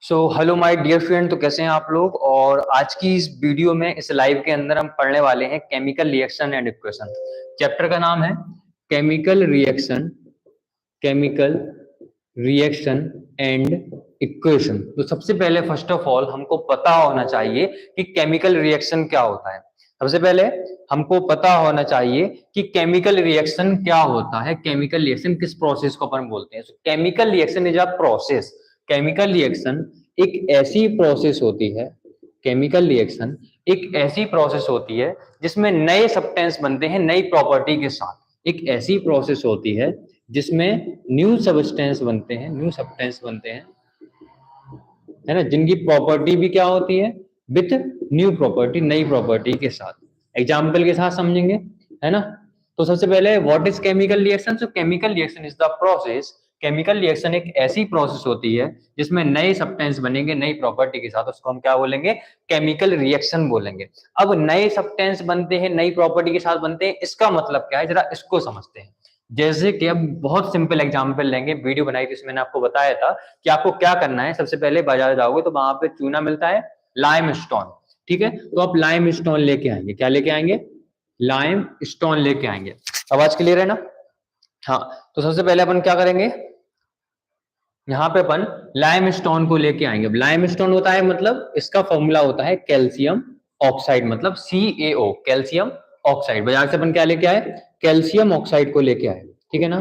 Hello my dear friend. तो कैसे हैं आप लोग। और आज की इस वीडियो में इस लाइव के अंदर हम पढ़ने वाले हैं chemical reaction and equation. Chapter का नाम है chemical reaction, chemical reaction and equation. तो सबसे पहले फर्स्ट ऑफ ऑल हमको पता होना चाहिए कि केमिकल रिएक्शन क्या होता है। सबसे पहले हमको पता होना चाहिए कि केमिकल रिएक्शन क्या होता है, केमिकल रिएक्शन किस प्रोसेस को अपन बोलते हैं। Chemical reaction is a process. Chemical reaction एक ऐसी प्रोसेस होती है, केमिकल रिएक्शन एक ऐसी प्रोसेस होती है जिसमें नए सब्सटेंस बनते हैं नई प्रॉपर्टी के साथ। एक ऐसी प्रोसेस होती है जिसमें न्यू सब्सटेंस बनते हैं, न्यू सब्सटेंस बनते हैं, है ना, जिनकी प्रॉपर्टी भी क्या होती है, विथ न्यू प्रॉपर्टी, नई प्रॉपर्टी के साथ। एग्जाम्पल के साथ समझेंगे, है ना। तो सबसे पहले what is chemical reaction. So chemical reaction is the process, chemical reaction एक ऐसी प्रोसेस होती है जिसमें नए सब्सटेंस बनेंगे नई प्रॉपर्टी के साथ, उसको हम क्या बोलेंगे, केमिकल रिएक्शन बोलेंगे। अब नए सब्सटेंस बनते हैं नई प्रॉपर्टी के साथ बनते हैं, इसका मतलब क्या है, जरा इसको समझते हैं। जैसे कि अब बहुत सिंपल एग्जांपल लेंगे, वीडियो बनाई थी इसमें मैंने आपको बताया था कि आपको क्या करना है। सबसे पहले बाजार जाओगे तो वहां पे चूना मिलता है, लाइम स्टोन, ठीक है। तो आप लाइम स्टोन लेके आएंगे, क्या लेके आएंगे, लाइम स्टोन लेके आएंगे। आवाज क्लियर है ना। हाँ, तो सबसे पहले अपन क्या करेंगे, यहाँ पे अपन लाइम स्टोन को लेके आएंगे। लाइम स्टोन होता है मतलब इसका फॉर्मूला होता है कैल्शियम ऑक्साइड, मतलब CaO, कैल्शियम ऑक्साइड। बाजार से अपन क्या लेके आए, कैल्शियम ऑक्साइड को लेके आए, ठीक है ना।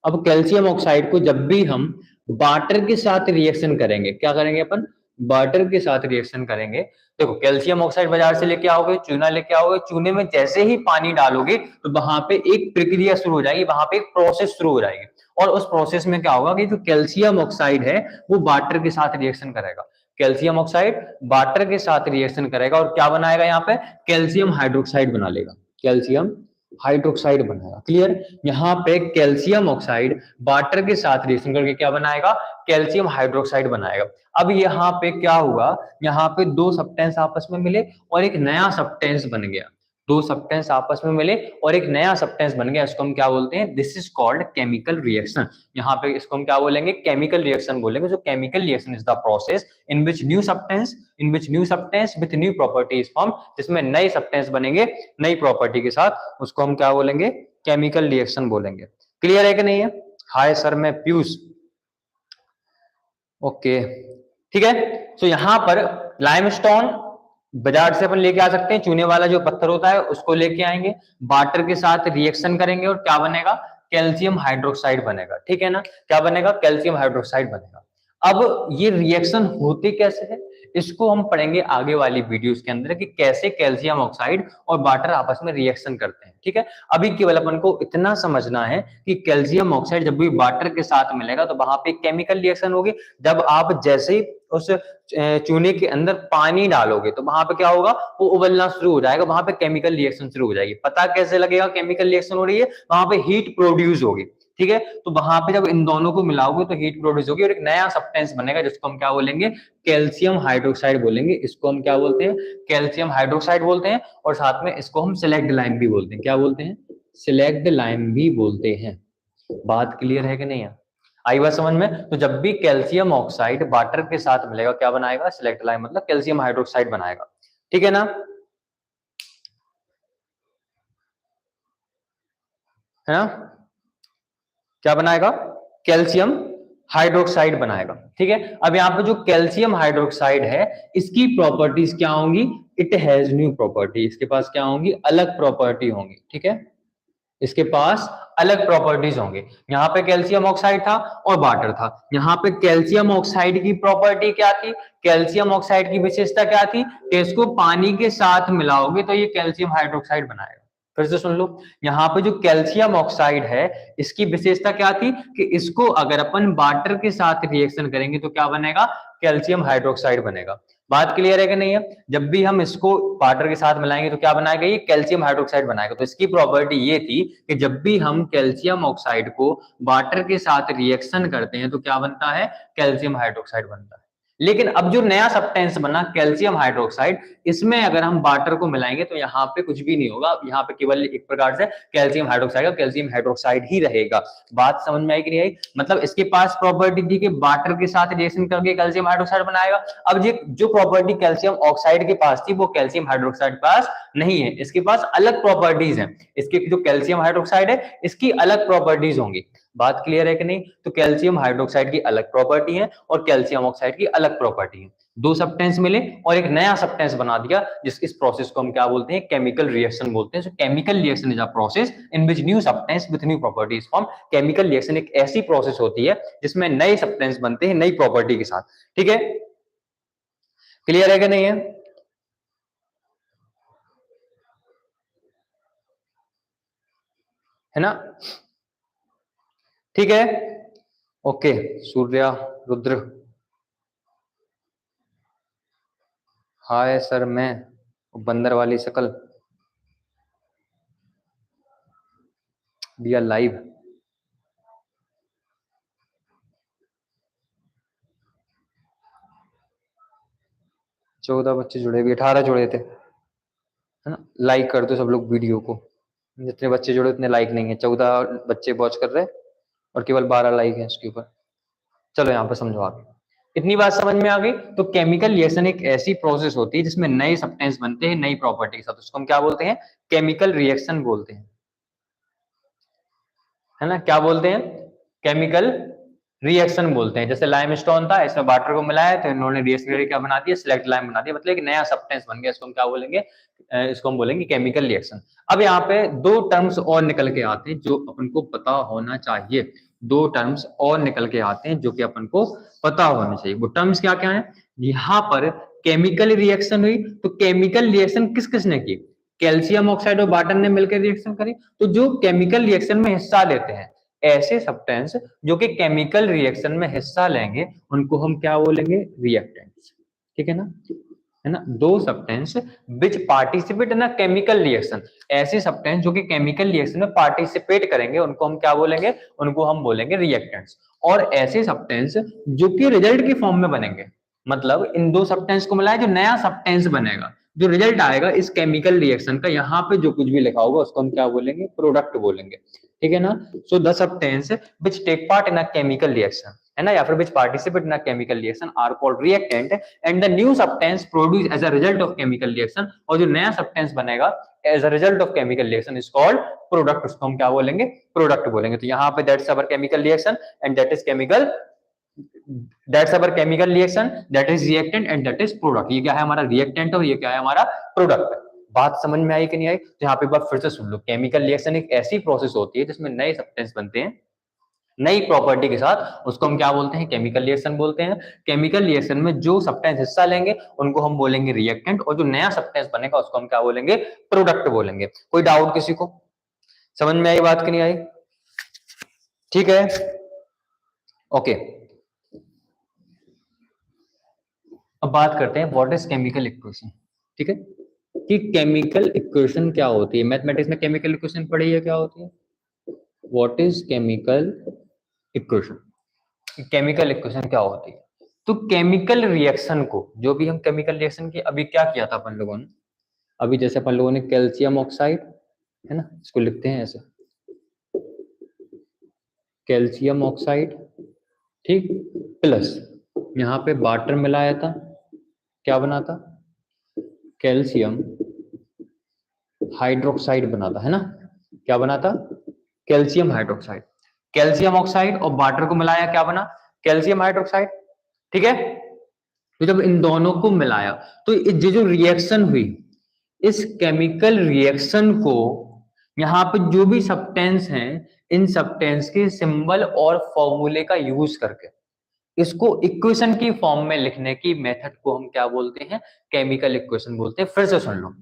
अब कैल्शियम ऑक्साइड को जब भी हम वाटर के साथ रिएक्शन करेंगे, क्या करेंगे अपन, वाटर के साथ रिएक्शन करेंगे। देखो कैल्शियम ऑक्साइड बाजार से लेके आओगे, चूना लेके आओगे, चूने में जैसे ही पानी डालोगे तो वहां पे एक प्रक्रिया शुरू हो जाएगी, वहां पे एक प्रोसेस शुरू हो जाएगी। और उस प्रोसेस में क्या होगा कि जो कैल्शियम ऑक्साइड है वो वाटर के साथ रिएक्शन करेगा। कैल्शियम ऑक्साइड वाटर के साथ रिएक्शन करेगा और क्या बनाएगा, यहाँ पे कैल्शियम हाइड्रोक्साइड बना लेगा, कैल्शियम हाइड्रोक्साइड बनाएगा। क्लियर। यहाँ पे कैल्शियम ऑक्साइड वाटर के साथ रिएक्शन करके क्या बनाएगा, कैल्शियम हाइड्रोक्साइड बनाएगा। अब यहाँ पे क्या हुआ, यहाँ पे दो सब्सटेंस आपस में मिले और एक नया सब्सटेंस बन गया। दो सब्सटेंस आपस में मिले और एक नया सब्सटेंस बन गया, इसको हम क्या बोलते हैं, this is called chemical reaction. यहाँ पे इसको हम क्या बोलेंगे, केमिकल रिएक्शन बोलेंगे। जो chemical reaction is the process in which new substance with new property is form, जिसमें नए सब्सटेंस बनेंगे नई प्रॉपर्टी के साथ, उसको हम क्या बोलेंगे, केमिकल रिएक्शन बोलेंगे। क्लियर है कि नहीं है। हाय सर, मैं पीयूष। ओके, ठीक है। तो यहाँ पर लाइमस्टोन बाजार से अपन लेके आ सकते हैं, चूने वाला जो पत्थर होता है उसको लेके आएंगे, वाटर के साथ रिएक्शन करेंगे और क्या बनेगा, कैल्शियम हाइड्रोक्साइड बनेगा, ठीक है ना। क्या बनेगा, कैल्शियम हाइड्रोक्साइड बनेगा। अब ये रिएक्शन होते कैसे है, इसको हम पढ़ेंगे आगे वाली वीडियोस के अंदर कि कैसे कैल्शियम ऑक्साइड और वाटर आपस में रिएक्शन करते हैं, ठीक है। अभी केवल अपन को इतना समझना है कि कैल्शियम ऑक्साइड जब भी वाटर के साथ मिलेगा तो वहां पे केमिकल रिएक्शन होगी। जब आप जैसे ही उस चूने के अंदर पानी डालोगे तो वहां पे क्या होगा, वो उबलना शुरू हो जाएगा, वहां पे केमिकल रिएक्शन शुरू हो जाएगी। पता कैसे लगेगा केमिकल रिएक्शन हो रही है, वहां पे हीट प्रोड्यूस होगी, ठीक है। तो वहां पे जब इन दोनों को मिलाओगे तो हीट प्रोड्यूस होगी और एक नया सब्सटेंस बनेगा जिसको हम क्या बोलेंगे, कैल्शियम हाइड्रोक्साइड बोलेंगे। इसको हम क्या बोलते हैं, कैल्शियम हाइड्रोक्साइड बोलते हैं। और साथ में इसको हम सिलेक्ट लाइम भी बोलते हैं। क्या बोलते हैं, सिलेक्ट लाइम भी बोलते हैं। बात क्लियर है कि नहीं है, आई बात समझ में। तो जब भी कैल्शियम ऑक्साइड वाटर के साथ मिलेगा क्या बनाएगा, सिलेक्ट लाइम, मतलब कैल्शियम हाइड्रोक्साइड बनाएगा, ठीक है ना। है ना, क्या बनाएगा, कैल्शियम हाइड्रोक्साइड बनाएगा, ठीक है। अब यहाँ पे जो कैल्शियम हाइड्रोक्साइड है इसकी प्रॉपर्टीज क्या होंगी, इट हैज न्यू प्रॉपर्टी, इसके पास क्या होंगी, अलग प्रॉपर्टी होंगी, ठीक है। इसके पास अलग प्रॉपर्टीज होंगे। यहाँ पे कैल्शियम ऑक्साइड था और वाटर था। यहाँ पे कैल्शियम ऑक्साइड की प्रॉपर्टी क्या थी, कैल्शियम ऑक्साइड की विशेषता क्या थी कि इसको पानी के साथ मिलाओगे तो ये कैल्शियम हाइड्रोक्साइड बनाएगा। फिर से सुन लो, यहाँ पे जो कैल्शियम ऑक्साइड है इसकी विशेषता क्या थी कि इसको अगर अपन वाटर के साथ रिएक्शन करेंगे तो क्या बनेगा, कैल्शियम हाइड्रोक्साइड बनेगा। बात क्लियर है कि नहीं है। जब भी हम इसको वाटर के साथ मिलाएंगे तो क्या बनाएगा, ये कैल्शियम हाइड्रोक्साइड बनाएगा। तो इसकी प्रॉपर्टी ये थी कि जब भी हम कैल्शियम ऑक्साइड को वाटर के साथ रिएक्शन करते हैं तो क्या बनता है, कैल्शियम हाइड्रोक्साइड बनता है। लेकिन अब जो नया सब्सटेंस बना कैल्शियम हाइड्रोक्साइड, इसमें अगर हम वाटर को मिलाएंगे तो यहाँ पे कुछ भी नहीं होगा, यहाँ पे केवल एक प्रकार से कैल्शियम हाइड्रोक्साइड और कैल्शियम हाइड्रोक्साइड ही रहेगा। बात समझ में आई कि नहीं आई? मतलब इसके पास प्रॉपर्टी थी कि वाटर के साथ रिएक्शन करके कैल्शियम हाइड्रोक्साइड बनाएगा। अब ये जो प्रॉपर्टी कैल्शियम ऑक्साइड के पास थी वो कैल्शियम हाइड्रोक्साइड के पास नहीं है, इसके पास अलग प्रॉपर्टीज है। इसके जो कैल्शियम हाइड्रोक्साइड है इसकी अलग प्रॉपर्टीज होंगी। बात क्लियर है कि नहीं? तो कैल्शियम हाइड्रोक्साइड की अलग प्रॉपर्टी है और कैल्शियम ऑक्साइड की अलग प्रॉपर्टी है। दो सब्सटेंस मिले और एक नया सब्सटेंस बना दिया, जिस इस प्रोसेस को हम क्या बोलते हैं? केमिकल रिएक्शन बोलते हैं। सो chemical reaction is a process in which new substance with new properties form. Chemical reaction एक ऐसी प्रोसेस होती है जिसमें नए सब्सटेंस बनते हैं नई प्रॉपर्टी के साथ। ठीक है, क्लियर है कि नहीं है? है ना? ठीक है, okay. Surya, Rudra, hi sir, मैं बंदर वाली शकल, वी आर लाइव। चौदह बच्चे जुड़े भी, 18 जुड़े थे, है ना? लाइक कर दो सब लोग वीडियो को। जितने बच्चे जुड़े उतने लाइक नहीं है, 14 बच्चे वॉच कर रहे हैं और केवल 12 लाइक है इसके ऊपर। चलो यहाँ पर समझो आगे। इतनी बात समझ में आ गई? तो केमिकल रिएक्शन एक ऐसी प्रोसेस होती है जिसमें नए सब्सटेंस बनते हैं नई प्रॉपर्टी के साथ, उसको हम क्या बोलते हैं? केमिकल रिएक्शन बोलते हैं, है ना? क्या बोलते हैं? केमिकल रिएक्शन बोलते हैं। जैसे लाइमस्टोन था, इसमें वाटर को मिलाया तो इन्होंने रिएक्शन करके क्या बना दिया? सिलेक्ट लाइम बना दिया, मतलब एक नया सब्सटेंस बन गया। इसको हम क्या बोलेंगे? इसको हम बोलेंगे केमिकल रिएक्शन। अब यहाँ पे दो टर्म्स और निकल के आते हैं जो अपन को पता होना चाहिए। दो टर्म्स और निकल के आते हैं जो कि अपन को पता होना चाहिए। वो टर्म्स क्या क्या है? यहाँ पर केमिकल रिएक्शन हुई तो केमिकल रिएक्शन किस किसने की? कैल्शियम ऑक्साइड और वाटर ने मिलकर रिएक्शन करी। तो जो केमिकल रिएक्शन में हिस्सा लेते हैं, ऐसे सब्सटेंस जो कि केमिकल रिएक्शन में हिस्सा लेंगे, उनको हम क्या बोलेंगे? रिएक्टेंट्स। ठीक है ना? है ना? दो substance which participate in a chemical reaction, ऐसे सब्सटेंस जो कि केमिकल रिएक्शन में पार्टिसिपेट करेंगे, उनको हम क्या बोलेंगे? उनको हम बोलेंगे रिएक्टेंट्स। और ऐसे सब्सटेंस जो कि रिजल्ट के फॉर्म में बनेंगे, मतलब इन दो सब्सटेंस को मिलाए जो नया सब्सटेंस बनेगा, जो रिजल्ट आएगा इस केमिकल रिएक्शन का, यहाँ पे जो कुछ भी लिखा होगा उसको हम क्या बोलेंगे? प्रोडक्ट बोलेंगे। ठीक है ना? So the substance which take part in a chemical reaction, है ना, या फिर which participate in a chemical reaction are called reactant, and the new substance produce as a result of chemical reaction, और जो नया सब्सटेंस बनेगा as a result of chemical reaction is called product. उसको हम क्या बोलेंगे? प्रोडक्ट बोलेंगे। तो यहाँ पे that's our chemical reaction and that is chemical, that's our chemical reaction, that is reactant and that is product. ये क्या है? हमारा रिएक्टेंट और ये क्या है? हमारा प्रोडक्ट। बात समझ में आई कि नहीं आई? तो यहाँ पे बात फिर से सुन लो। केमिकल रिएक्शन एक ऐसी प्रोसेस होती है जिसमें नए सब्सटेंस बनते हैं नई प्रॉपर्टी के साथ, उसको हम क्या बोलते हैं? केमिकल रिएक्शन बोलते हैं। केमिकल रिएक्शन में जो सब्सटेंस हिस्सा लेंगे उनको हम बोलेंगे रिएक्टेंट, और जो नया सब्सटेंस बनेगा उसको हम क्या बोलेंगे? प्रोडक्ट बोलेंगे। कोई डाउट किसी को? समझ में आई बात कि नहीं आई? ठीक है, ओके। अब बात करते हैं व्हाट इज केमिकल इक्वेशन। ठीक है, कि केमिकल इक्वेशन क्या होती है? मैथमेटिक्स में केमिकल इक्वेशन पढ़ी है, क्या होती है? What is chemical equation? Chemical equation क्या होती है? तो केमिकल रिएक्शन को, जो भी हम केमिकल रिएक्शन की अभी क्या किया था अपन लोगों ने, अभी जैसे अपन लोगों ने कैल्शियम ऑक्साइड, है ना, इसको लिखते हैं ऐसे, कैल्शियम ऑक्साइड, ठीक, प्लस यहाँ पे वाटर मिलाया था, क्या बना था? कैल्शियम हाइड्रोक्साइड बना था, है ना? क्या बना था? Calcium hydroxide. कैल्शियम ऑक्साइड और वाटर को मिलाया, क्या बना? Calcium hydroxide. ठीक है, तो जब इन दोनों को मिलाया तो ये जो रिएक्शन हुई, इस केमिकल रिएक्शन को यहाँ पे जो भी सब्सटेंस हैं, इन सब्सटेंस के सिंबल और फॉर्मूले का यूज करके इसको इक्वेशन की फॉर्म में लिखने की मेथड को हम क्या बोलते हैं? केमिकल इक्वेशन बोलते हैं। फिर से सुन लो,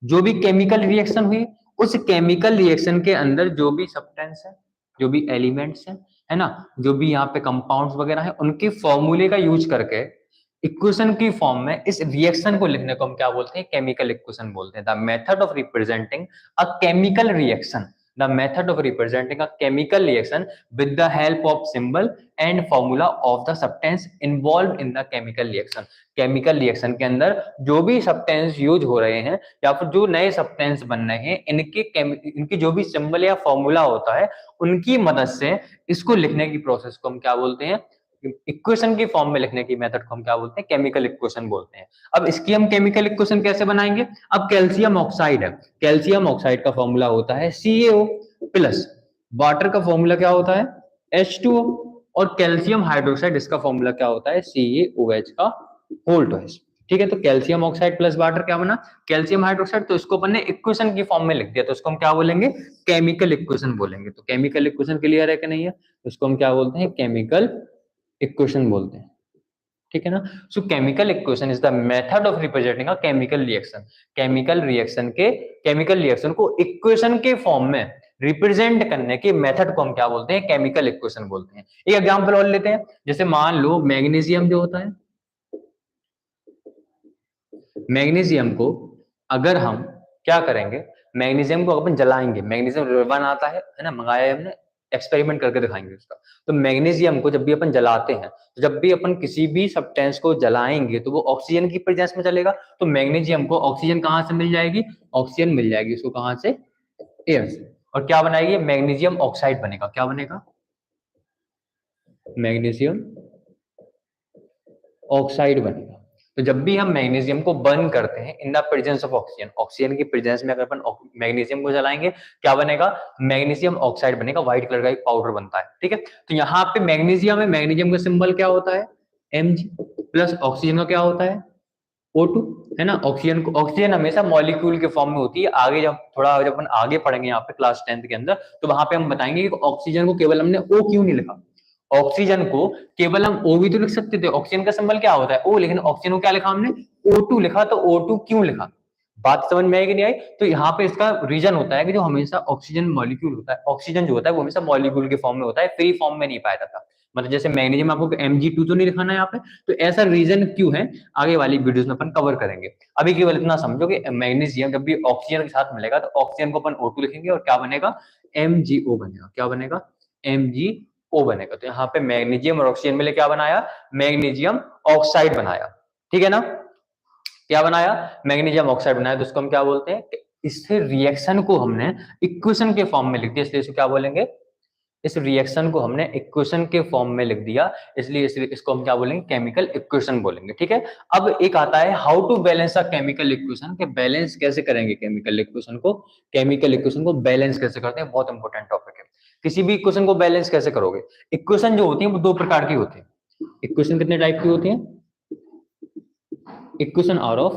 जो भी केमिकल रिएक्शन हुई, उस केमिकल रिएक्शन के अंदर जो भी सब्सटेंस है, जो भी एलिमेंट्स हैं, है ना, जो भी यहाँ पे कंपाउंड्स वगैरह है, उनके फॉर्मूले का यूज करके इक्वेशन की फॉर्म में इस रिएक्शन को लिखने को हम क्या बोलते हैं? केमिकल इक्वेशन बोलते हैं। The method of representing a chemical reaction the method of representing a chemical reaction with the help of symbol and formula of the substance involve in the chemical reaction. Chemical reaction के अंदर जो भी substance use हो रहे हैं या फिर जो नए सब्सटेंस बन रहे हैं, इनकी जो भी सिंबल या फॉर्मूला होता है, उनकी मदद से इसको लिखने की प्रोसेस को हम क्या बोलते हैं, इक्वेशन की फॉर्म में लिखने की मेथड को हम क्या बोलते हैं, केमिकल इक्वेशन बोलते हैं। अब इसकी हम केमिकल इक्वेशन कैसे बनाएंगे? अब कैल्शियम ऑक्साइड है, कैल्शियम ऑक्साइड का फॉर्मूला होता है CaO प्लस, वाटर का फॉर्मूला क्या होता है H2O, और कैल्शियम हाइड्रोक्साइड इसका फॉर्मूला क्या होता है CaOH का होल ट्वाइस। ठीक है, तो कैल्शियम ऑक्साइड प्लस वाटर क्या बना, कैल्शियम हाइड्रोक्साइड। तो इसको अपन ने इक्वेशन की फॉर्म में लिख दिया, तो इसको हम क्या बोलेंगे, केमिकल इक्वेशन बोलेंगे। तो केमिकल इक्वेशन क्लियर है कि नहीं है? इसको हम क्या बोलते हैं, केमिकल इक्वेशन बोलते हैं। ठीक है ना? सो chemical equation is the method of representing a chemical reaction. Chemical reaction को इक्वेशन के फॉर्म में रिप्रेजेंट करने के मेथड को हम क्या बोलते हैं, केमिकल इक्वेशन बोलते हैं। एक एग्जांपल और लेते हैं, जैसे मान लो मैग्नीशियम जो होता है, मैग्नीशियम को अगर हम क्या करेंगे, मैग्नीशियम को अपन जलाएंगे, मैग्नीशियम रिबन आता है ना, मंगाया है हमने, एक्सपेरिमेंट करके दिखाएंगे उसका। तो मैग्नीशियम को जब भी अपन जलाते हैं, तो जब भी अपन किसी भी सब्सटेंस को जलाएंगे तो वो ऑक्सीजन की प्रेजेंस में चलेगा। तो मैग्नीशियम को ऑक्सीजन कहां से मिल जाएगी, ऑक्सीजन मिल जाएगी उसको कहां से, एयर से। और क्या बनाएगी, मैग्नीशियम ऑक्साइड बनेगा। क्या बनेगा, मैग्नीशियम ऑक्साइड बनेगा। तो जब भी हम मैग्नीशियम को बर्न करते हैं in the presence of oxygen, oxygen की प्रेजेंस में अगर अपन मैग्नीशियम को जलाएंगे, क्या बनेगा, मैग्नीशियम ऑक्साइड बनेगा, व्हाइट कलर का एक पाउडर बनता है। ठीक है, तो यहाँ पे मैग्नीशियम है, मैग्नीशियम का सिंबल क्या होता है Mg, प्लस ऑक्सीजन का क्या होता है O2, है ना। ऑक्सीजन हमेशा मॉलिक्यूल के फॉर्म में होती है। आगे जब अपन आगे पढ़ेंगे यहाँ पे क्लास 10th के अंदर, तो वहां पे हम बताएंगे कि ऑक्सीजन को केवल हमने O क्यों नहीं लिखा। ऑक्सीजन को केवल हम O भी तो लिख सकते थे, ऑक्सीजन का सिंबल क्या होता है O, लेकिन ऑक्सीजन को क्या लिखा हमने O2 लिखा। तो O2 क्यों लिखा, बात समझ में आई कि नहीं आई? तो यहाँ पे इसका रीजन होता है कि जो हमेशा ऑक्सीजन मॉलिक्यूल होता है, ऑक्सीजन जो होता है वो हमेशा मॉलिक्यूल के फॉर्म में होता है, फ्री फॉर्म में नहीं पाया जाता। मतलब जैसे मैग्नीशियम आपको Mg2 तो नहीं लिखाना है यहाँ पे, तो ऐसा रीजन क्यों है आगे वाली वीडियोस में अपन कवर करेंगे। अभी केवल इतना समझो कि मैग्नीशियम जब भी ऑक्सीजन के साथ मिलेगा तो ऑक्सीजन को अपन O2 लिखेंगे और क्या बनेगा, MgO बनेगा। क्या बनेगा, MgO बनेगा। तो यहाँ पे मैग्नीशियम और ऑक्सीजन मिले क्या बनाया, मैग्नीशियम ऑक्साइड बनाया। ठीक है ना, क्या बनाया, मैग्नीशियम ऑक्साइड बनाया। तो उसको हम क्या बोलते हैं, इस रिएक्शन को हमने इक्वेशन के फॉर्म में लिख दिया, इसलिए इसको क्या बोलेंगे, इस रिएक्शन को हमने इक्वेशन के फॉर्म में लिख दिया, इसलिए इसको हम क्या बोलेंगे, केमिकल इक्वेशन बोलेंगे। ठीक है, अब एक आता है how to balance a chemical equation, के बैलेंस कैसे करेंगे केमिकल इक्वेशन को, केमिकल इक्वेशन को बैलेंस कैसे करते हैं, बहुत इंपॉर्टेंट टॉपिक है। किसी भी इक्वेशन को बैलेंस कैसे करोगे, इक्वेशन जो होती है वो दो प्रकार की होती है। इक्वेशन कितने टाइप की होती है, equation are of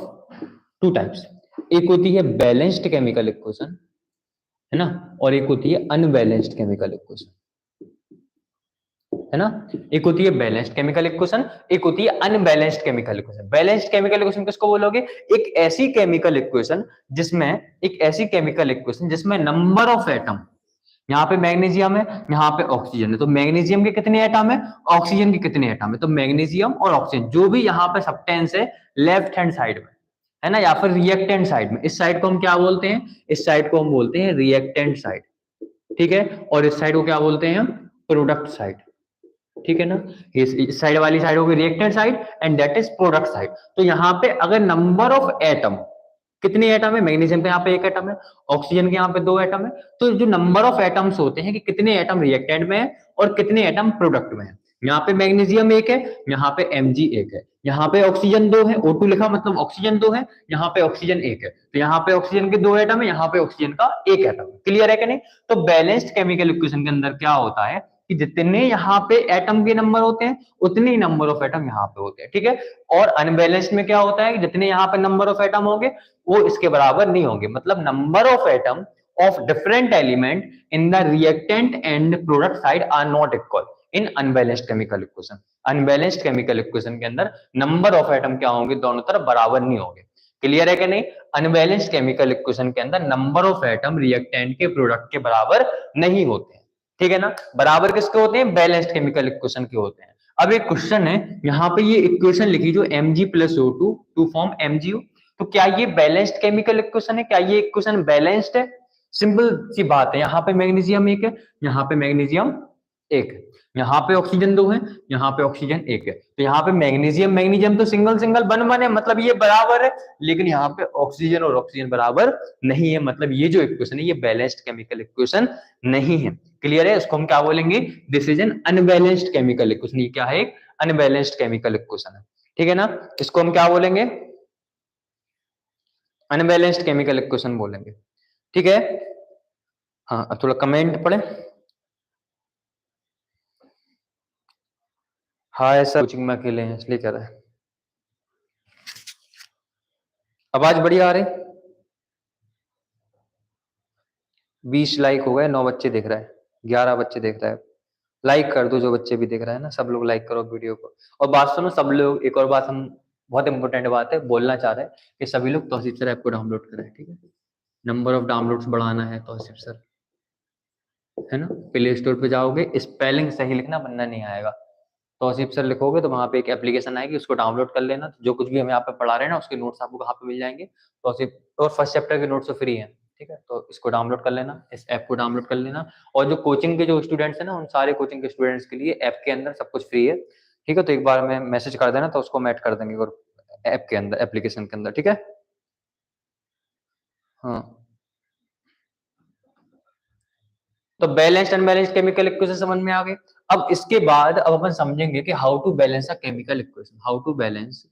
two types. एक होती है बैलेंस्ड केमिकल इक्वेशन, है ना, और एक होती है अनबैलेंस्ड केमिकल इक्वेशन, है ना। एक होती है बैलेंस्ड केमिकल इक्वेशन, एक होती है unbalanced chemical equation. Balanced chemical equation किसको बोलोगे, एक ऐसी केमिकल इक्वेशन जिसमें नंबर ऑफ एटम, यहाँ पे मैग्नीशियम है, यहाँ पे ऑक्सीजन है, तो मैग्नीशियम के कितने एटम है, ऑक्सीजन के कितने एटम है, तो मैग्नीशियम और ऑक्सीजन जो भी यहाँ पे सब्सटेंस है लेफ्ट हैंड साइड में, है ना, या फिर रिएक्टेंट साइड में, इस साइड को हम क्या बोलते हैं, इस साइड को हम बोलते हैं रिएक्टेंट साइड। ठीक है, और इस साइड को क्या बोलते हैं हम, प्रोडक्ट साइड। ठीक है ना, इस साइड वाली साइड होगी reactant side and that is product side. तो यहाँ पे अगर नंबर ऑफ एटम, कितने एटम है, मैग्नीशियम के यहाँ पे एक एटम है, ऑक्सीजन के यहाँ पे दो एटम है, तो जो नंबर ऑफ एटम्स होते हैं कि कितने एटम रिएक्टेंट में है और कितने एटम प्रोडक्ट में है, यहाँ पे मैग्नीशियम एक है, यहाँ पे Mg एक है, यहाँ पे ऑक्सीजन दो है, O2 लिखा मतलब ऑक्सीजन दो है, यहाँ पे ऑक्सीजन एक है, तो यहाँ पे ऑक्सीजन के दो एटम है, यहाँ पे ऑक्सीजन का एक एटम है। क्लियर है कि नहीं? तो बैलेंस्ड केमिकल इक्वेशन के अंदर क्या होता है कि जितने यहाँ पे एटम के नंबर होते हैं उतने ही नंबर ऑफ एटम यहाँ पे होते हैं। ठीक है, और अनबैलेंस्ड में क्या होता है कि जितने यहाँ पे नंबर ऑफ एटम होंगे वो इसके बराबर नहीं होंगे, मतलब number of atom of different element in the reactant and product side are not equal in unbalanced chemical equation. Unbalanced chemical equation के अंदर नंबर ऑफ एटम क्या होंगे, दोनों तरफ बराबर नहीं होंगे। क्लियर है कि नहीं? अनबैलेंस्ड केमिकल इक्वेशन के अंदर नंबर ऑफ एटम रिएक्टेंट के प्रोडक्ट के बराबर नहीं होते हैं। ठीक है ना, बराबर किसके होते हैं, बैलेंस्ड केमिकल इक्वेशन के होते हैं। अब एक क्वेश्चन है, यहाँ पे ये इक्वेशन लिखी जो Mg plus O2 to form MgO, तो क्या ये बैलेंस्ड केमिकल इक्वेशन है, क्या ये इक्वेशन बैलेंस्ड है? सिंपल सी बात है, यहाँ पे मैग्नीशियम एक है, यहाँ पे मैग्नीशियम एक है, यहाँ पे ऑक्सीजन दो है, यहाँ पे ऑक्सीजन एक है, तो यहाँ पे मैग्नीशियम मैग्नीशियम तो सिंगल सिंगल बन बने, मतलब ये बराबर है, लेकिन यहाँ पे ऑक्सीजन और ऑक्सीजन बराबर नहीं है, मतलब ये जो इक्वेशन है ये बैलेंस्ड केमिकल इक्वेशन नहीं है। क्लियर है? इसको हम क्या बोलेंगे? This is an unbalanced chemical equation. ये क्या है? एक अनबैलेंस्ड केमिकल इक्वेशन है। ठीक है ना? इसको हम क्या बोलेंगे? अनबैलेंस्ड केमिकल इक्वेशन बोलेंगे। ठीक है? हाँ, अब थोड़ा कमेंट पढ़े। हाँ सर, कोचिंग में अकेले हैं इसलिए कह रहा है। आवाज बढ़िया आ रही? 20 लाइक हो गए, 9 बच्चे देख रहे हैं, 11 बच्चे देख रहे हैं। लाइक कर दो जो बच्चे भी देख रहे हैं ना, सब लोग लाइक करो वीडियो को। और बात सुनो सब लोग, एक और बात हम बहुत इंपॉर्टेंट बात है बोलना चाह रहे हैं कि सभी लोग तौसीफ सर ऐप को डाउनलोड करें। ठीक है? नंबर ऑफ डाउनलोड्स बढ़ाना है तौसीफ सर, है ना? प्ले स्टोर पे जाओगे, स्पेलिंग सही लिखना वरना नहीं आएगा। तौसीफ सर लिखोगे तो वहां पे एक एप्लीकेशन आएगी, उसको डाउनलोड कर लेना। जो कुछ भी हम यहाँ पे पढ़ा रहे हैं ना उसके नोट्स आपको कहाँ पे मिल जाएंगे? तौसीफ, और फर्स्ट चैप्टर के नोट्स तो फ्री है। ठीक है? तो इसको डाउनलोड कर लेना, इस ऐप को डाउनलोड कर लेना। और जो कोचिंग के जो स्टूडेंट्स हैं ना, उन सारे कोचिंग के स्टूडेंट्स के लिए ऐप के अंदर सब कुछ फ्री है। ठीक है? तो एक बार में मैसेज कर देना तो उसको हम ऐड कर देंगे और ऐप के अंदर, एप्लीकेशन के अंदर। ठीक है? हाँ, तो बैलेंस्ड अनबैलेंस्ड केमिकल इक्वेशन समझ में आ गए। अब इसके बाद अब अपन समझेंगे कि how to balance a chemical equation, how to balance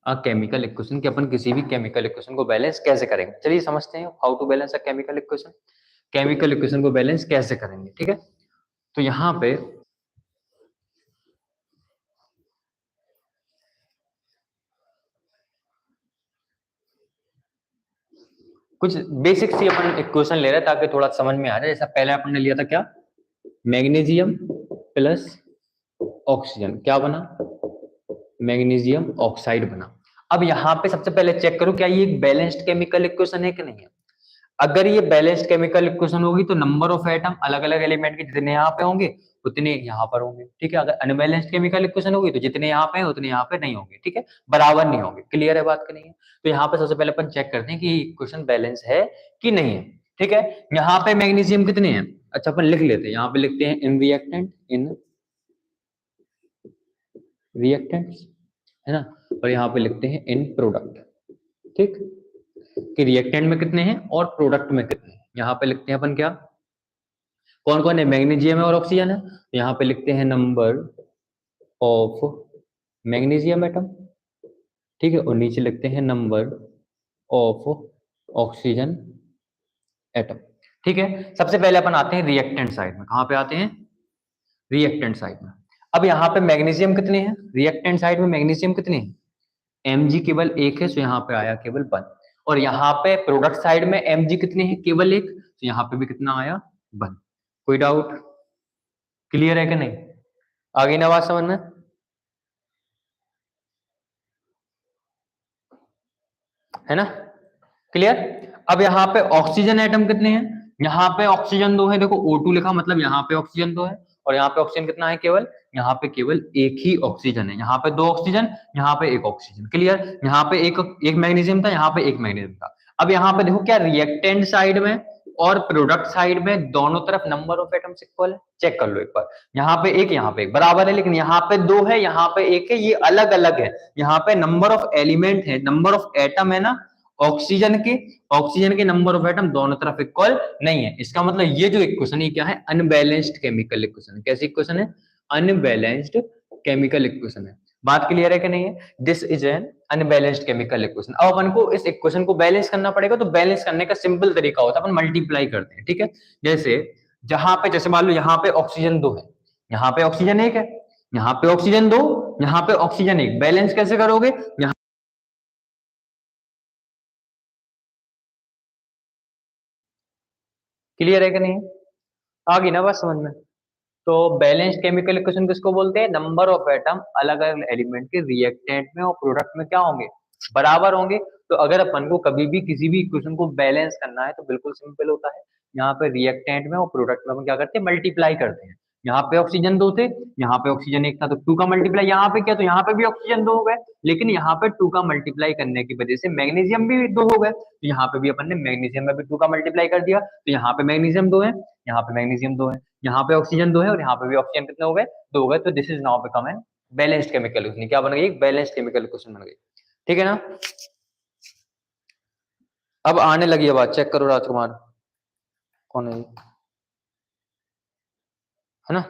a chemical equation, कि अपन किसी भी केमिकल इक्वेशन को बैलेंस कैसे करेंगे। चलिए समझते हैं how to balance a chemical equation, chemical equation को बैलेंस कैसे करेंगे। ठीक है? तो यहाँ पे कुछ बेसिक सी अपन इक्वेशन ले रहे हैं ताकि थोड़ा समझ में आ जाए। जैसा पहले अपन ने लिया था क्या? मैग्नीशियम प्लस ऑक्सीजन क्या बना? मैग्नीशियम ऑक्साइड बना। अब यहाँ पे सबसे पहले चेक करो क्या ये एक बैलेंस्ड केमिकल इक्वेशन है कि नहीं है। अगर ये बैलेंस्ड केमिकल इक्वेशन होगी तो नंबर ऑफ एटम अलग अलग एलिमेंट के जितने यहाँ पे होंगे उतने यहाँ पर होंगे। ठीक है? अगर अनबैलेंस्ड केमिकल इक्वेशन होगी तो जितने यहाँ पे हैं उतने यहाँ पे नहीं होंगे। ठीक है? बराबर नहीं होंगे। क्लियर है बात कि नहीं है? तो यहाँ पे सबसे पहले अपन चेक करते हैं कि इक्वेशन बैलेंस है कि नहीं है। ठीक है? यहाँ पे मैग्नीशियम कितने हैं? अच्छा अपन लिख लेते हैं, यहाँ पे लिखते हैं इन रिएक्टेंट, इन रिएक्टेंट्स, है ना? और यहाँ पे लिखते हैं इन प्रोडक्ट। ठीक? कि रिएक्टेंट में कितने हैं और प्रोडक्ट में कितने हैं। यहाँ पे लिखते हैं अपन क्या, कौन कौन है? मैग्नीशियम है और ऑक्सीजन है। यहाँ पे लिखते हैं नंबर ऑफ मैग्नीशियम एटम। ठीक है? और नीचे लिखते हैं नंबर ऑफ ऑक्सीजन एटम। ठीक है? सबसे पहले अपन आते हैं रिएक्टेंट साइड में। कहाँ पे आते हैं? रिएक्टेंट साइड में। अब यहाँ पे मैग्नीशियम कितने हैं? रिएक्टेंट साइड में मैग्नीशियम कितने हैं? Mg केवल एक है, तो यहाँ पे आया केवल 1। और यहाँ पे प्रोडक्ट साइड में Mg कितने हैं? केवल एक, तो यहाँ पे भी कितना आया? 1। कोई डाउट? क्लियर है कि नहीं? आगे ना बात समझ में? है ना? क्लियर? अब यहाँ पे ऑक्सीजन एटम कितने हैं? यहाँ पे ऑक्सीजन 2 है, देखो O2 लिखा, मतलब यहाँ पे ऑक्सीजन 2 है। और यहाँ पे ऑक्सीजन कितना है? केवल, यहाँ पे केवल एक ही ऑक्सीजन है। यहाँ पे 2 ऑक्सीजन, यहाँ पे 1 ऑक्सीजन। क्लियर? यहाँ पे एक एक मैग्नीशियम था, यहाँ पे एक मैग्नीशियम था। अब यहाँ पे देखो क्या रिएक्टेंट साइड में और प्रोडक्ट साइड में दोनों तरफ नंबर ऑफ एटम्स इक्वल है। चेक कर लो एक बार, यहाँ पे एक, यहाँ पे एक, बराबर है। लेकिन यहाँ पे 2 है, यहाँ पे 1 है, ये अलग अलग है। यहाँ पे नंबर ऑफ एलिमेंट है, नंबर ऑफ एटम है ना ऑक्सीजन के नंबर ऑफ एटम दोनों तरफ इक्वल नहीं है। इसका मतलब ये जो इक्वेशन है क्या है? अनबैलेंस्ड केमिकल इक्वेशन है। कैसी इक्वेशन है? अनबैलेंस्ड केमिकल इक्वेशन है। बात क्लियर है कि नहीं है? This is an unbalanced chemical equation. अब अपन को इस इक्वेशन को बैलेंस करना पड़ेगा, तो बैलेंस करने का सिंपल तरीका होता है, अपन मल्टीप्लाई करते हैं। ठीक है? जैसे जहां पे, जैसे मान लो यहाँ पे ऑक्सीजन 2 है, यहाँ पे ऑक्सीजन 1 है, यहाँ पे ऑक्सीजन 2, यहाँ पे ऑक्सीजन 1, बैलेंस कैसे करोगे? यहाँ क्लियर है कि नहीं? आ गई ना बात समझ में? तो बैलेंस्ड केमिकल इक्वेशन किसको बोलते हैं? नंबर ऑफ एटम अलग अलग एलिमेंट के रिएक्टेंट में और प्रोडक्ट में क्या होंगे? बराबर होंगे। तो अगर अपन को कभी भी किसी भी इक्वेशन को बैलेंस करना है तो बिल्कुल सिंपल होता है। यहाँ पे रिएक्टेंट में और प्रोडक्ट में अपन क्या करते हैं? मल्टीप्लाई करते हैं। यहाँ पे ऑक्सीजन 2 थे, यहाँ पे ऑक्सीजन 1 था, तो 2 का मल्टीप्लाई यहाँ पे किया तो यहाँ पे भी ऑक्सीजन 2 हो गए, लेकिन यहाँ पे 2 का मल्टीप्लाई करने की वजह से मैग्नीशियम भी 2 हो गए, तो यहाँ पे भी अपन ने मैग्नीशियम में भी 2 का मल्टीप्लाई कर दिया, तो यहाँ पे मैग्नीशियम 2 है, यहाँ पे मैग्नीशियम 2 है, यहाँ पे ऑक्सीजन 2 है और यहाँ पे भी ऑक्सीजन कितने हो गए, 2 हो गए। तो this is now become an balanced chemical equation. क्या बन गई? एक बैलेंस्ड केमिकल इक्वेशन बन गई। ठीक है ना? अब आने लगी है बात, चेक करो राजकुमार कौन है ना?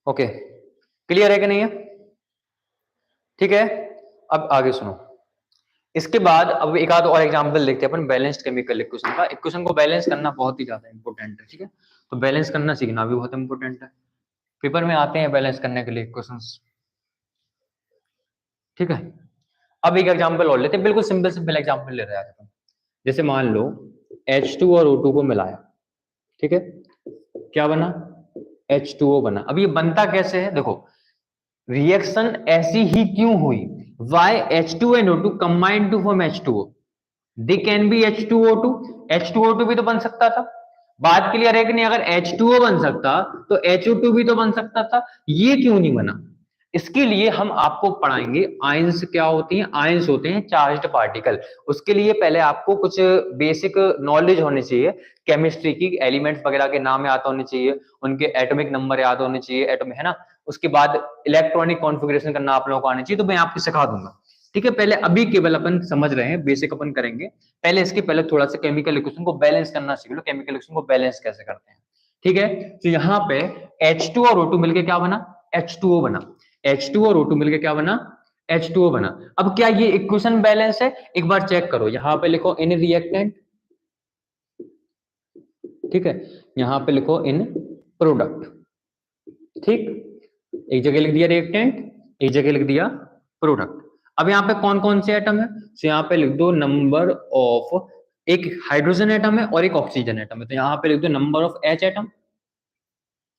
ओके, क्लियर है कि नहीं है? ठीक है, अब आगे सुनो। इसके बाद अब एक आध और एग्जांपल देखते हैं अपन बैलेंस्ड केमिकल इक्वेशन का। इक्वेशन को बैलेंस करना बहुत ही ज्यादा इंपॉर्टेंट है, ठीक है? तो बैलेंस करना सीखना भी बहुत इंपॉर्टेंट है, पेपर में आते हैं बैलेंस करने के लिए इक्वेशंस। ठीक है, अब एक एग्जांपल और लेते हैं, बिल्कुल सिंपल सिंपल एग्जांपल ले रहे हैं अपन। जैसे मान लो H2 और O2 को मिलाया, ठीक है? क्या बना? H2O बना। अब ये बनता कैसे है? देखो, रिएक्शन ऐसी ही क्यों हुई? Why H2 and O2 combined to form H2O? They can be H2O2. H2O2 भी तो बन सकता था। बात क्लियर है कि नहीं? अगर H2O बन सकता तो HO2 भी तो बन सकता था, ये क्यों नहीं बना? इसके लिए हम आपको पढ़ाएंगे आयंस क्या होती हैं। आयंस होते हैं चार्ज्ड पार्टिकल। उसके लिए पहले आपको कुछ बेसिक नॉलेज होनी चाहिए केमिस्ट्री की, एलिमेंट्स वगैरह के नाम याद होने चाहिए, उनके एटॉमिक नंबर याद होने चाहिए, एटॉमिक, है ना? उसके बाद इलेक्ट्रॉनिक कॉन्फ़िगरेशन करना आप लोगों को आना चाहिए, तो मैं आपको सिखा दूंगा। ठीक है, पहले अभी केवल अपन समझ रहे हैं, बेसिक अपन करेंगे। पहले इसके पहले थोड़ा सा केमिकल इक्वेशन को बैलेंस करना सीख लो, केमिकल इक्वेशन को बैलेंस कैसे करते हैं। ठीक है, तो यहाँ पे H2 और O2 मिलके क्या बना? H2O बना। H2 और O2 मिलके क्या बना? H2O बना। अब क्या ये इक्वेशन बैलेंस है? एक बार चेक करो, यहाँ पे लिखो इन रिएक्टेंट, ठीक है, यहाँ पे लिखो इन प्रोडक्ट। ठीक, एक जगह लिख दिया रिएक्टेंट, एक जगह लिख दिया प्रोडक्ट। अब यहाँ पे कौन कौन से एटम है? तो यहाँ पे लिख दो नंबर ऑफ, एक हाइड्रोजन एटम है और एक ऑक्सीजन एटम है, तो यहाँ पे लिख दो नंबर ऑफ H एटम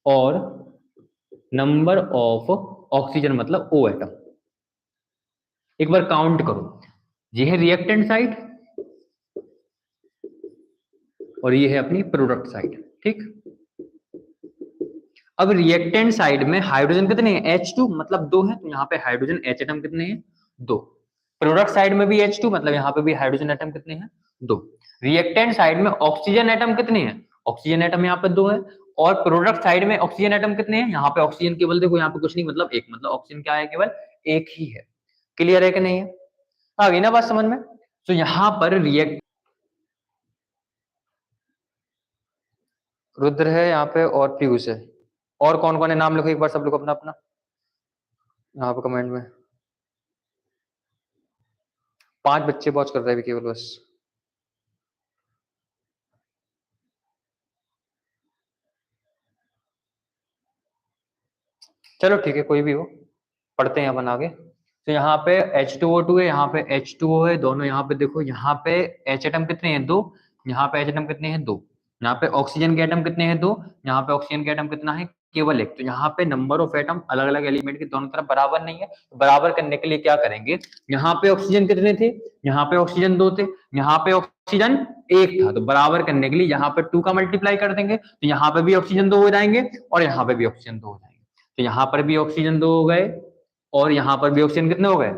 और नंबर ऑफ ऑक्सीजन मतलब O एटम। एक बार काउंट करो, ये है रिएक्टेंट साइड और ये है अपनी प्रोडक्ट साइड। ठीक, अब रिएक्टेंट साइड में हाइड्रोजन कितने हैं? H2 मतलब 2 है, तो यहाँ पे हाइड्रोजन H एटम कितने हैं? 2। प्रोडक्ट साइड में भी H2 मतलब यहाँ पे भी हाइड्रोजन एटम कितने हैं? 2। रिएक्टेंट साइड में ऑक्सीजन एटम कितने हैं? ऑक्सीजन एटम यहाँ पे 2 है। और प्रोडक्ट साइड में ऑक्सीजन एटम कितने हैं? यहाँ पे ऑक्सीजन केवल, देखो यहाँ पे कुछ नहीं, मतलब एक, मतलब ऑक्सीजन क्या है? केवल एक ही है। क्लियर है कि नहीं है? आ गई ना बात समझ में? तो यहाँ पर रुद्र है यहाँ पे और पीयूष है, और कौन कौन है नाम लिखो एक बार सब लोग अपना अपना यहाँ पे कमेंट में। 5 बच्चे वॉच कर रहे हैं केवल बस। चलो ठीक है, कोई भी हो, पढ़ते हैं अपन आगे। तो यहाँ पे H2O2 है, यहाँ पे H2O है, दोनों यहाँ पे देखो, यहाँ पे H एटम कितने हैं? 2। यहाँ पे H एटम कितने हैं? 2। यहाँ पे ऑक्सीजन के एटम कितने हैं? 2। यहाँ पे ऑक्सीजन के एटम कितना है? केवल 1। तो यहाँ पे नंबर ऑफ एटम अलग अलग एलिमेंट के दोनों तरफ बराबर नहीं है। तो बराबर करने के लिए क्या करेंगे? यहाँ पे ऑक्सीजन कितने थे? यहाँ पे ऑक्सीजन 2 थे, यहाँ पे ऑक्सीजन 1 था, तो बराबर करने के लिए यहाँ पे 2 का मल्टीप्लाई कर देंगे, तो यहाँ पे भी ऑक्सीजन 2 हो जाएंगे और यहाँ पे भी ऑक्सीजन 2 हो जाएंगे। तो यहाँ पर भी ऑक्सीजन 2 हो गए और यहाँ पर भी ऑक्सीजन कितने हो गए?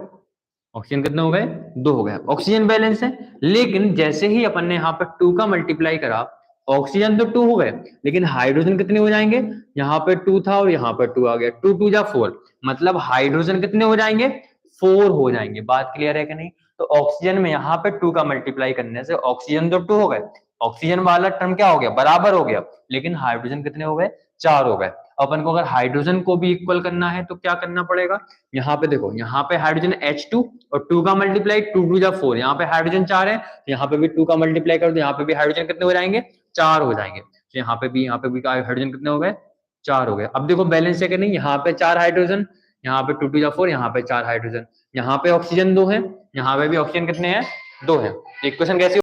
ऑक्सीजन कितने हो गए? 2 हो गए। ऑक्सीजन बैलेंस है, लेकिन जैसे ही अपन ने यहाँ पर 2 का मल्टीप्लाई करा, ऑक्सीजन तो 2 हो गए, लेकिन हाइड्रोजन कितने हो जाएंगे? यहाँ पे 2 था और यहाँ पर 2 आ गया, 2 2 जा 4, मतलब हाइड्रोजन कितने हो जाएंगे? 4 हो जाएंगे। बात क्लियर है कि नहीं? तो ऑक्सीजन में यहाँ पे 2 का मल्टीप्लाई करने से ऑक्सीजन तो 2 हो गए, ऑक्सीजन वाला टर्म क्या हो गया? बराबर हो गया, लेकिन हाइड्रोजन कितने हो गए? 4 हो गए। अपन को अगर हाइड्रोजन को भी इक्वल करना है तो क्या करना पड़ेगा? यहाँ पे देखो, यहाँ पे हाइड्रोजन H2 और 2 का मल्टीप्लाई 2 2 जा 4, यहाँ पे हाइड्रोजन 4 है, तो यहाँ पे भी 2 का मल्टीप्लाई कर दो, यहाँ पे भी हाइड्रोजन कितने हो जाएंगे? 4 हो जाएंगे। तो यहाँ पे भी हाइड्रोजन कितने हो गए? 4 हो गए। अब देखो बैलेंस है कि नहीं? यहाँ पे 4 हाइड्रोजन, यहाँ पे 2 2 जा 4, यहाँ पे 4 हाइड्रोजन, यहाँ पे ऑक्सीजन 2 है, यहाँ पे भी ऑक्सीजन कितने हैं? 2 है। इक्वेशन कैसी